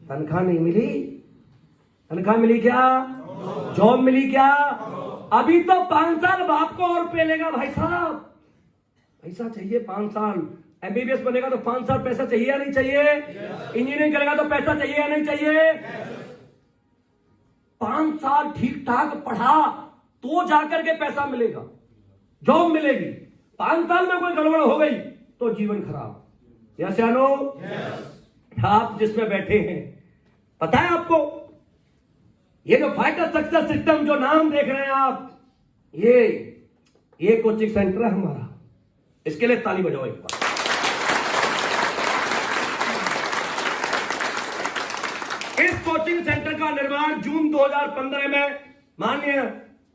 तनख्वाह नहीं मिली। तनख्वाह मिली क्या? जॉब मिली क्या? अभी तो 5 साल बाप को और पेलेगा भाई साहब। पैसा चाहिए 5 साल। एमबीबीएस बनेगा तो 5 साल पैसा चाहिए या नहीं चाहिए? इंजीनियरिंग करेगा तो पैसा चाहिए या नहीं चाहिए? 5 साल ठीक ठाक पढ़ा तो जाकर के पैसा मिलेगा, जॉब मिलेगी। 5 साल में कोई गड़बड़ हो गई तो जीवन खराब। यस या नो? आप जिसमें बैठे हैं, पता है आपको, ये जो फाइटर सक्सेस सिस्टम जो नाम देख रहे हैं आप, ये कोचिंग सेंटर है हमारा। इसके लिए ताली बजाओ एक बार। इस कोचिंग सेंटर का निर्माण जून 2015 में माननीय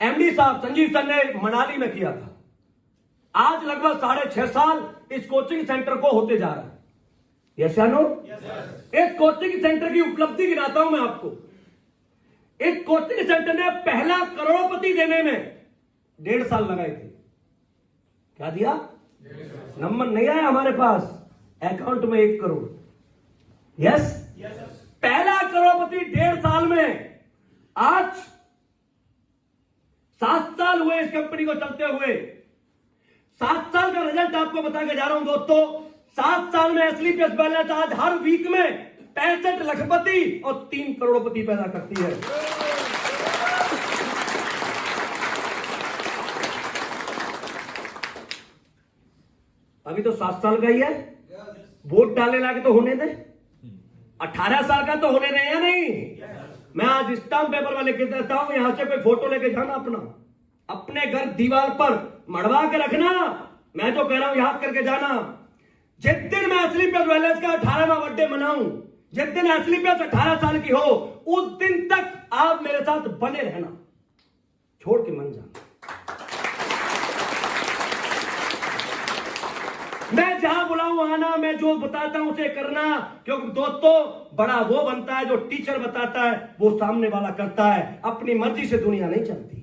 एमडी साहब संजीव सर ने मनाली में किया था। आज लगभग 6.5 साल इस कोचिंग सेंटर को होते जा रहा है। यस या नो? इस कोचिंग सेंटर की उपलब्धि गिनाता हूं मैं आपको। इस कोचिंग सेंटर ने पहला करोड़पति देने में 1.5 साल लगाए थे। क्या दिया? नंबर नहीं आया हमारे पास, अकाउंट में 1 करोड़। यस, पहला करोड़पति 1.5 साल में। आज 7 साल हुए इस कंपनी को चलते हुए। 7 साल का रिजल्ट आपको बता के जा रहा हूं दोस्तों। 7 साल में एसलीपीएस बैलेंस आज हर वीक में 65 लखपति और 3 करोड़पति पैदा करती है। अभी तो 7 साल का ही है, वोट डालने लाके तो होने दे। 18 साल का तो होने दे या नहीं? मैं आज स्टाम्प पेपर में लेके देता हूं, यहां से कोई फोटो लेके जाना अपने घर दीवार पर मड़वा के रखना। मैं जो कह रहा हूं याद करके जाना। जिस दिन मैं एसलीपीएस बैलेंस का 18वां बर्थडे मनाऊं, जिस दिन एसलीपीएस 18 साल की हो, उस दिन तक आप मेरे साथ बने रहना, छोड़ के मन जाना। मैं जहां बुलाऊं आना, मैं जो बताता हूं उसे करना। क्योंकि दोस्तों, बड़ा वो बनता है जो टीचर बताता है वो सामने वाला करता है। अपनी मर्जी से दुनिया नहीं चलती।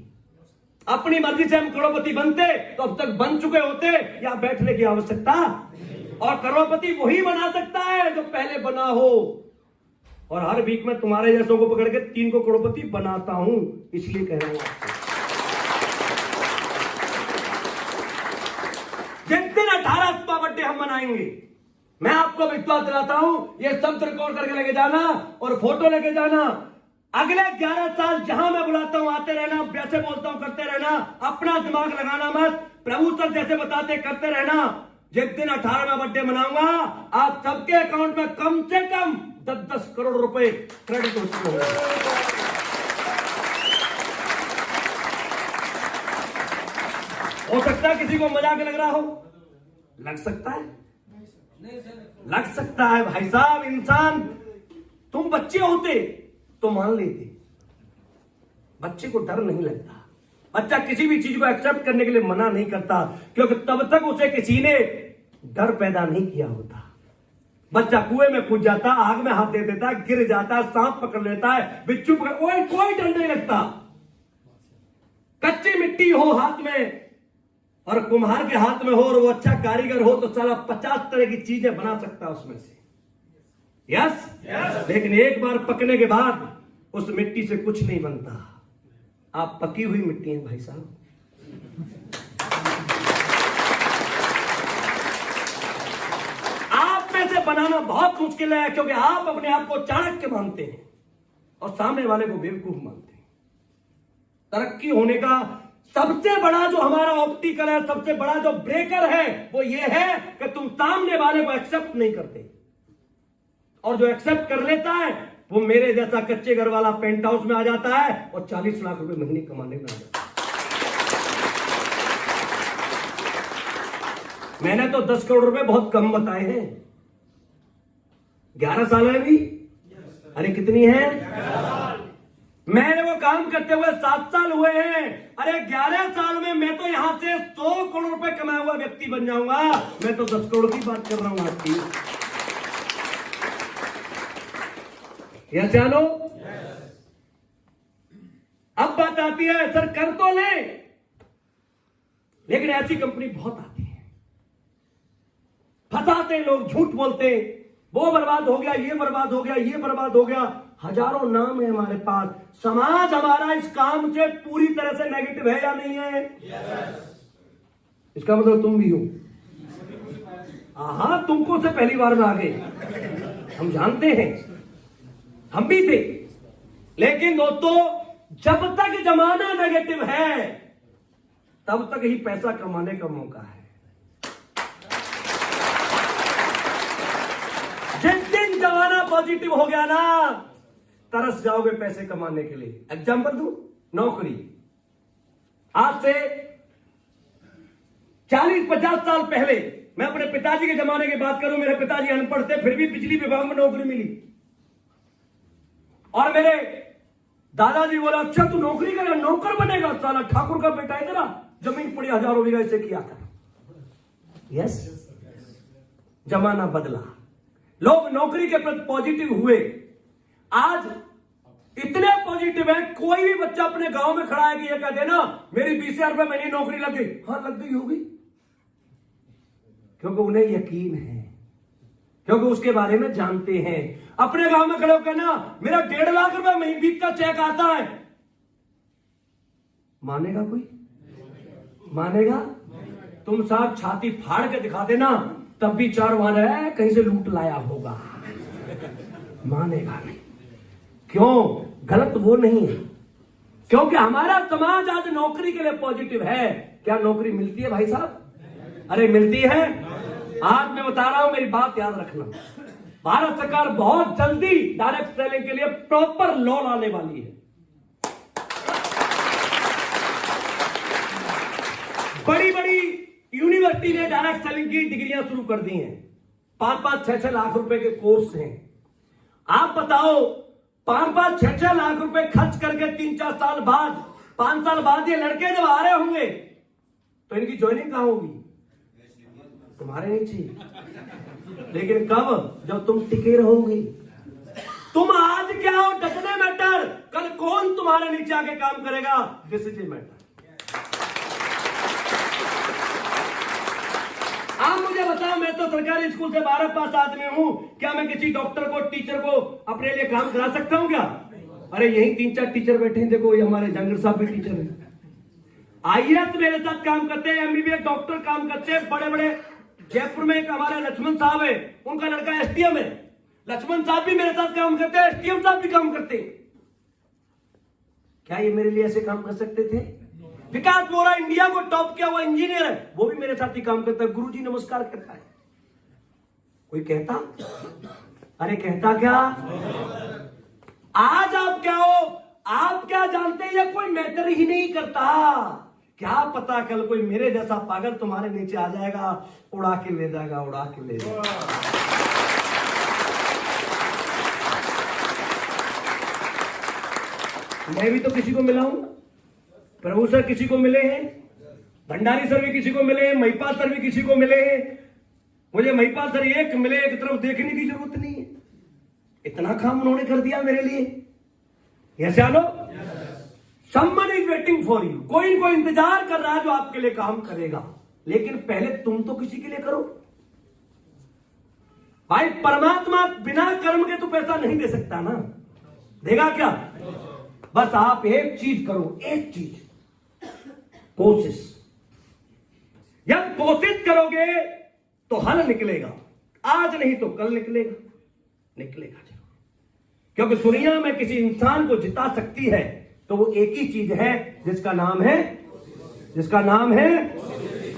अपनी मर्जी से हम करोड़पति बनते तो अब तक बन चुके होते, या बैठने की आवश्यकता। और करोड़पति वही बना सकता है जो पहले बना हो। और हर वीक में तुम्हारे जैसों को पकड़ के 3 को करोड़पति बनाता हूं, इसलिए कह रहा हूं आपको। जिस दिन 18वां बर्थडे हम मनाएंगे, मैं आपको विश्वास दिलाता हूं, ये सब रिकॉर्ड करके लेके जाना और फोटो लेके जाना। अगले 11 साल जहां मैं बुलाता हूं आते रहना, जैसे बोलता हूं करते रहना। अपना दिमाग लगाना मत, प्रभु सर जैसे बताते करते रहना। जिस दिन 18वां बर्थडे मनाऊंगा, आप सबके अकाउंट में कम से कम 10-10 करोड़ रुपए क्रेडिट हो चुके होंगे। हो सकता है किसी को मजाक लग रहा हो, लग सकता है, लग सकता है भाई साहब। इंसान, तुम बच्चे होते तो मान लेते। बच्चे को डर नहीं लगता। बच्चा किसी भी चीज को एक्सेप्ट करने के लिए मना नहीं करता, क्योंकि तब तक उसे किसी ने डर पैदा नहीं किया होता। बच्चा कुएं में कूद जाता, आग में हाथ दे देता, गिर जाता, सांप पकड़ लेता है, बिच्छू पकड़, कोई डर नहीं लगता। कच्ची मिट्टी हो हाथ में और कुम्हार के हाथ में हो और वो अच्छा कारीगर हो तो साला 50 तरह की चीजें बना सकता है उसमें से। यस? लेकिन एक बार पकने के बाद उस मिट्टी से कुछ नहीं बनता। आप पकी हुई मिट्टी हैं भाई साहब। आप में से बनाना बहुत मुश्किल है, क्योंकि आप अपने आप को चाणक्य मानते हैं और सामने वाले को बेवकूफ मानते हैं। तरक्की होने का सबसे बड़ा जो हमारा ऑप्टिकल है, सबसे बड़ा जो ब्रेकर है, वो ये है कि तुम सामने वाले को एक्सेप्ट नहीं करते। और जो एक्सेप्ट कर लेता है वो मेरे जैसा कच्चे घर वाला पेंट हाउस में आ जाता है और 40 लाख रुपए महीने कमाने में आ जाता है। मैंने तो 10 करोड़ रुपए बहुत कम बताए हैं। 11 साल है भी। अरे कितनी है? मैंने वो काम करते हुए 7 साल हुए हैं। अरे 11 साल में मैं तो यहां से 100 करोड़ रुपए कमाया हुआ व्यक्ति बन जाऊंगा। मैं तो 10 करोड़ की बात कर रहा हूं आपकी। यह चलो, अब बात आती है सर कर तो ले, लेकिन ऐसी कंपनी बहुत आती है, फंसाते लोग, झूठ बोलते, वो बर्बाद हो गया, ये बर्बाद हो गया, ये बर्बाद हो गया। हजारों नाम है हमारे पास। समाज हमारा इस काम से पूरी तरह से नेगेटिव है या नहीं है? इसका मतलब तुम भी हो। हाँ, तुमको से पहली बार में आ गए, हम जानते हैं, हम भी थे। लेकिन दोस्तों, जब तक जमाना नेगेटिव है तब तक ही पैसा कमाने का मौका है। जिस दिन जमाना पॉजिटिव हो गया ना, तरस जाओगे पैसे कमाने के लिए। एग्जांपल दूं, नौकरी। आज से 40-50 साल पहले, मैं अपने पिताजी के जमाने की बात करूं, मेरे पिताजी अनपढ़ थे, फिर भी बिजली विभाग में नौकरी मिली। और मेरे दादाजी बोला, अच्छा तू नौकरी कर, नौकर बनेगा, साला ठाकुर का बेटा है तेरा, जमीन पड़ी हजारों बीघा, इसे किया कर। यस, जमाना बदला, लोग नौकरी के प्रति पॉजिटिव हुए। आज इतने पॉजिटिव है, कोई भी बच्चा अपने गांव में खड़ा है कि ये कह देना मेरी 20,000 रुपए महीने नौकरी लग गई, हाँ लग गई होगी, क्योंकि उन्हें यकीन है, क्योंकि उसके बारे में जानते हैं। अपने गांव में खड़े होकर ना मेरा 1.5 लाख रुपए महीने का चेक आता है, मानेगा कोई? मानेगा? तुम साहब छाती फाड़ के दिखा देना, तब भी 4 वार है कहीं से लूट लाया होगा, मानेगा नहीं। क्यों? गलत वो नहीं है, क्योंकि हमारा समाज आज नौकरी के लिए पॉजिटिव है। क्या नौकरी मिलती है भाई साहब? अरे मिलती है। आज मैं बता रहा हूं, मेरी बात याद रखना, भारत सरकार बहुत जल्दी डायरेक्ट सेलिंग के लिए प्रॉपर लॉ लाने वाली है। बड़ी बड़ी यूनिवर्सिटी ने डायरेक्ट सेलिंग की डिग्रियां शुरू कर दी हैं, 5-5, 6-6 लाख रुपए के कोर्स हैं। आप बताओ, 5-5, 6-6 लाख रुपए खर्च करके 3-4 साल बाद, 5 साल बाद ये लड़के जब आ रहे होंगे तो इनकी ज्वाइनिंग कहां होगी? तुम्हारे नीचे। लेकिन कब? जब तुम टिके रहोगे। तुम आज क्या हो, डटने मैटर, कल कौन तुम्हारे नीचे आके काम करेगा, दिस इज ए मैटर। आप मुझे बताओ, मैं तो सरकारी स्कूल से 12 पास आदमी हूं, क्या मैं किसी डॉक्टर को, टीचर को अपने लिए काम करा सकता हूं क्या? अरे यही 3-4 टीचर बैठे हैं, देखो ये हमारे जंगल साहब भी टीचर हैं, आईएएस मेरे साथ काम करते हैं, एमबीबीएस डॉक्टर काम करते हैं, बड़े बड़े, जयपुर में एक हमारे लक्ष्मण साहब है, उनका लड़का एसडीएम है, लक्ष्मण साहब भी मेरे साथ काम करते हैं, एसडीएम साहब भी काम करते हैं। क्या ये मेरे लिए ऐसे काम कर सकते थे? विकास बोरा इंडिया को टॉप किया हुआ इंजीनियर है, वो भी मेरे साथ ही काम करता है, गुरुजी नमस्कार करता है। कोई कहता? अरे कहता क्या? आज आप क्या हो, आप क्या जानते हैं, ये कोई मैटर ही नहीं करता। क्या पता कल कोई मेरे जैसा पागल तुम्हारे नीचे आ जाएगा, उड़ा के ले जाएगा, उड़ा के ले जाएगा। मैं भी तो किसी को मिला हूं, प्रभु सर किसी को मिले हैं, भंडारी सर भी किसी को मिले हैं, महिपाल सर भी किसी को मिले हैं। मुझे महिपाल सर एक मिले, एक तरफ देखने की जरूरत नहीं है, इतना काम उन्होंने कर दिया मेरे लिए। यस या no? Someone is waiting for you, कोई इंतजार कर रहा है जो आपके लिए काम करेगा, लेकिन पहले तुम तो किसी के लिए करो भाई। परमात्मा बिना कर्म के तो पैसा नहीं दे सकता ना, देगा क्या? बस आप एक चीज करो, एक चीज, कोशिश। जब कोशिश करोगे तो हल निकलेगा, आज नहीं तो कल निकलेगा, निकलेगा जरूर। क्योंकि दुनिया में किसी इंसान को जिता सकती है तो वो एक ही चीज है, जिसका नाम है,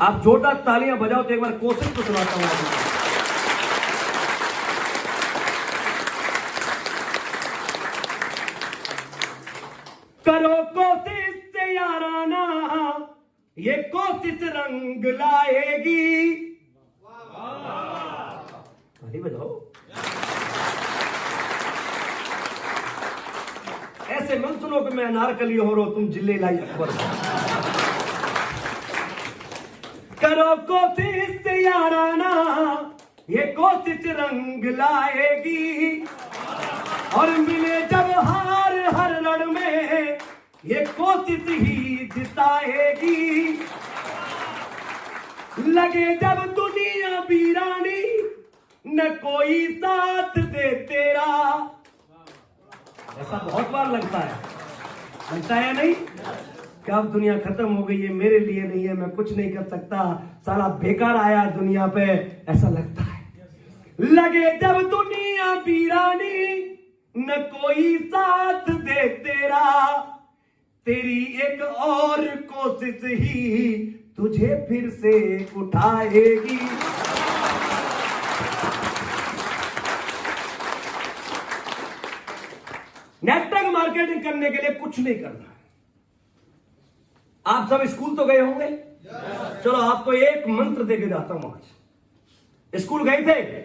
आप जोरदार तालियां बजाओ तो एक बार कोशिश तो सुनाता हूं। करो कोशिश से याराना, ये कोशिश रंग लाएगी। ताली बजाओ। ऐसे मत सुनो कि मैं अनारकली हो रहा हूं, तुम जिले लाई अकबर। करो कोशिश से याराना, ये कोशिश रंग लाएगी, और मिले जब हार हर रण में, ये कोशिश ही जिताएगी। लगे जब दुनिया वीरानी, न कोई साथ दे तेरा। ऐसा बहुत बार लगता है या नहीं? कि अब दुनिया खत्म हो गई है, मेरे लिए नहीं है, मैं कुछ नहीं कर सकता, सारा बेकार आया दुनिया पे, ऐसा लगता है। लगे जब दुनिया वीरानी, न कोई साथ दे तेरा, तेरी एक और कोशिश ही तुझे फिर से उठाएगी। नेटवर्क मार्केटिंग करने के लिए कुछ नहीं करना है। आप सब स्कूल तो गए होंगे, चलो आपको एक मंत्र देके जाता हूं आज। स्कूल गए थे?